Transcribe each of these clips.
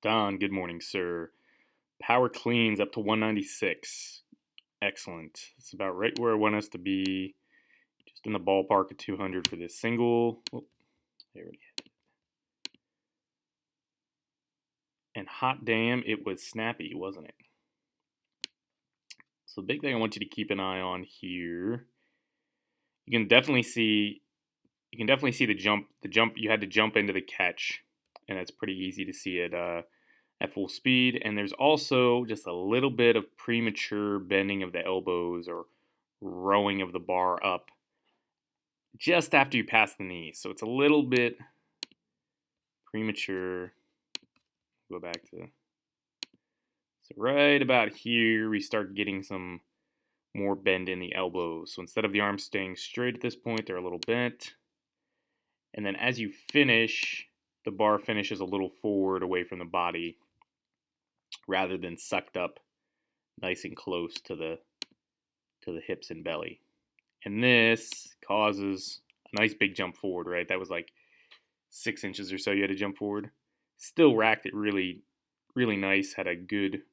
Don, good morning, sir. Power cleans up to 196. Excellent. It's about right where I want us to be. Just in the ballpark of 200 for this single. Oh, I already had it. And hot damn, it was snappy, wasn't it? So the big thing I want you to keep an eye on here. You can definitely see the jump. The jump you had to jump into the catch, and it's pretty easy to see it at full speed. And there's also just a little bit of premature bending of the elbows or rowing of the bar up just after you pass the knees. So it's a little bit premature. Go back to, so right about here, we start getting some more bend in the elbows. So instead of the arms staying straight at this point, they're a little bent. And then as you finish, the bar finishes a little forward away from the body rather than sucked up nice and close to the hips and belly. And this causes a nice big jump forward, right? That was like 6 inches or so you had to jump forward. Still racked it really, really nice. Had a good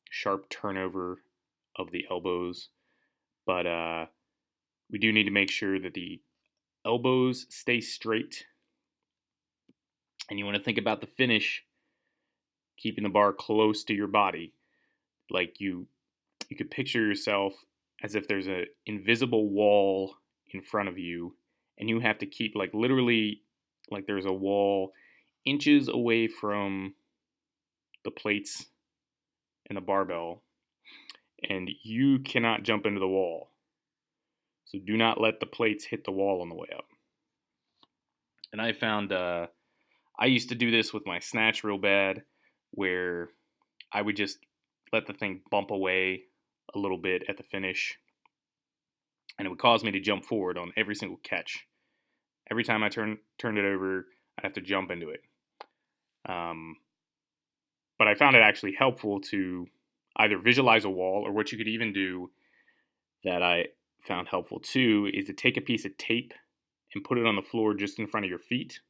sharp turnover of the elbows. But we do need to make sure that the elbows stay straight. And you want to think about the finish, keeping the bar close to your body. Like you could picture yourself as if there's an invisible wall in front of you, and you have to keep like literally like there's a wall inches away from the plates and the barbell, and you cannot jump into the wall. So do not let the plates hit the wall on the way up. And I found I used to do this with my snatch real bad, where I would just let the thing bump away a little bit at the finish, and it would cause me to jump forward on every single catch. Every time I turned it over, I'd have to jump into it. But I found it actually helpful to either visualize a wall, or what you could even do that I found helpful too is to take a piece of tape and put it on the floor just in front of your feet,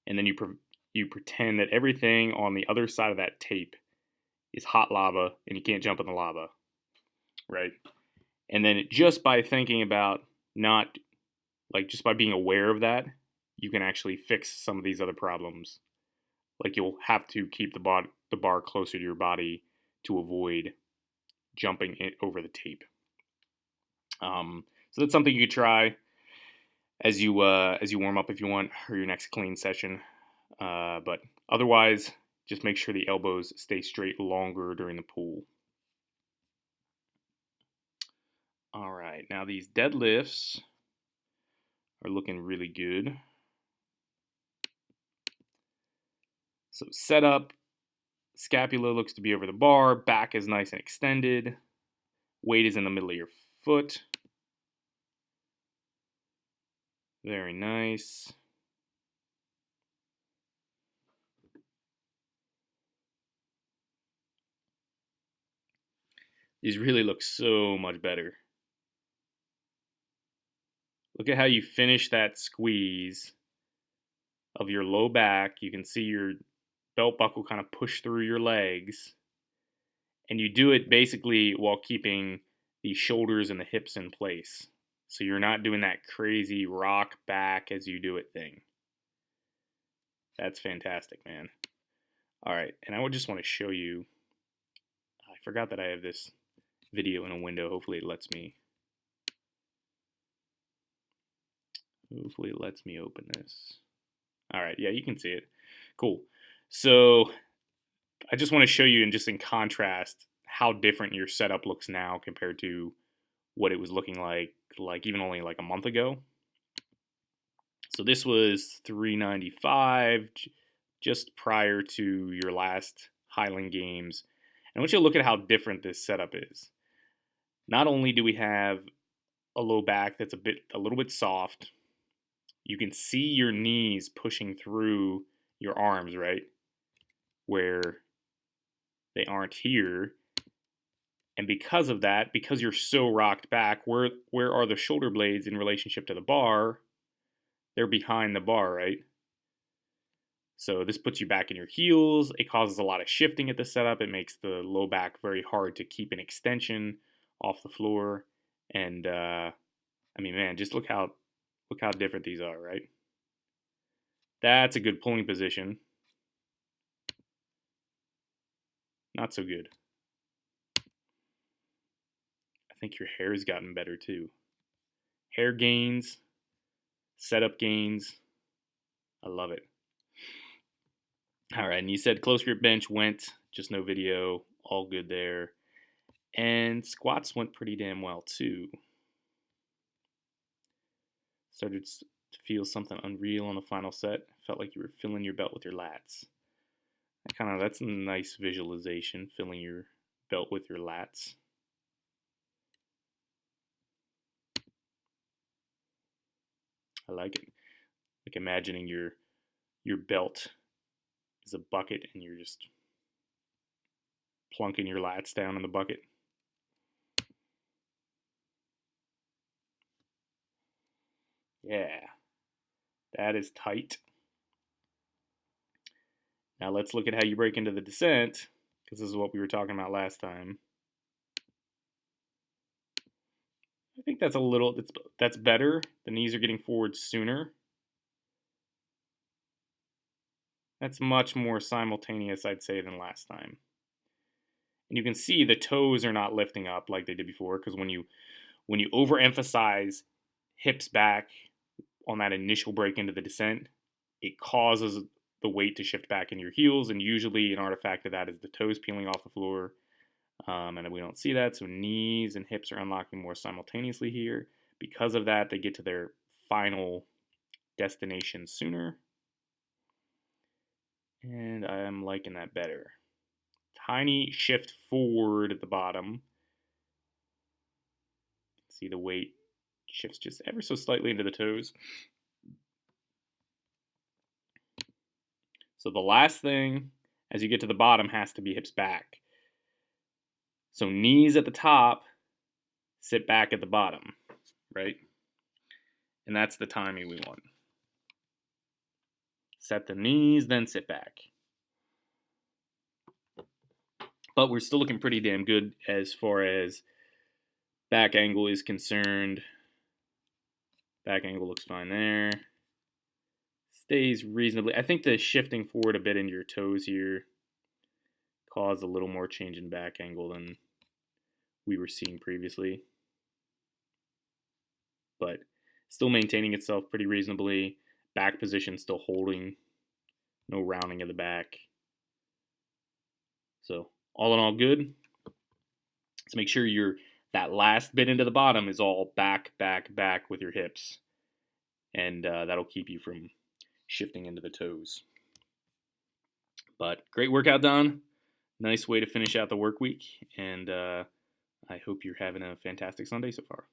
and then you pretend that everything on the other side of that tape is hot lava and you can't jump in the lava, right? And then just by thinking about not, like just by being aware of that, you can actually fix some of these other problems. Like you'll have to keep the bar closer to your body to avoid jumping it over the tape. So that's something you could try as you warm up if you want, or your next clean session. But otherwise, just make sure the elbows stay straight longer during the pull. All right, now these deadlifts are looking really good. So setup, scapula looks to be over the bar, back is nice and extended, weight is in the middle of your foot. Very nice. These really look so much better. Look at how you finish that squeeze of your low back. You can see your belt buckle kind of push through your legs. And you do it basically while keeping the shoulders and the hips in place. So you're not doing that crazy rock back as you do it thing. That's fantastic, man. All right, and I would just want to show you. I forgot that I have this video in a window. Hopefully it lets me open this. All right, yeah, you can see it. Cool. So I just want to show you, and just in contrast, how different your setup looks now compared to what it was looking like even only like a month ago. So this was 395 just prior to your last Highland Games. And I want you to look at how different this setup is. Not only do we have a low back that's a little bit soft, you can see your knees pushing through your arms, right? Where they aren't here. And because of that, because you're so rocked back, where are the shoulder blades in relationship to the bar? They're behind the bar, right? So this puts you back in your heels. It causes a lot of shifting at the setup. It makes the low back very hard to keep an extension off the floor. And I mean, man, just look how different these are, right? That's a good pulling position. Not so good. I think your hair's gotten better too. Hair gains, setup gains. I love it. All right, and you said close grip bench went, just no video, all good there. And squats went pretty damn well too. Started to feel something unreal on the final set. Felt like you were filling your belt with your lats. That's a nice visualization, filling your belt with your lats. I like it. Like imagining your belt is a bucket and you're just plunking your lats down in the bucket. Yeah, that is tight. Now let's look at how you break into the descent, because this is what we were talking about last time. I think that's better. The knees are getting forward sooner. That's much more simultaneous, I'd say, than last time. And you can see the toes are not lifting up like they did before, because when you overemphasize hips back on that initial break into the descent, it causes the weight to shift back in your heels, and usually an artifact of that is the toes peeling off the floor. And we don't see that, so knees and hips are unlocking more simultaneously here. Because of that, they get to their final destination sooner. And I am liking that better. Tiny shift forward at the bottom. See the weight shifts just ever so slightly into the toes. So the last thing as you get to the bottom has to be hips back. So knees at the top, sit back at the bottom, right? And that's the timing we want. Set the knees, then sit back. But we're still looking pretty damn good as far as back angle is concerned. Back angle looks fine there. Stays reasonably. I think the shifting forward a bit into your toes here caused a little more change in back angle than we were seeing previously. But still maintaining itself pretty reasonably. Back position still holding. No rounding of the back. So all in all, good. So make sure that last bit into the bottom is all back, back, back with your hips. And that'll keep you from shifting into the toes. But great workout done. Nice way to finish out the work week. And I hope you're having a fantastic Sunday so far.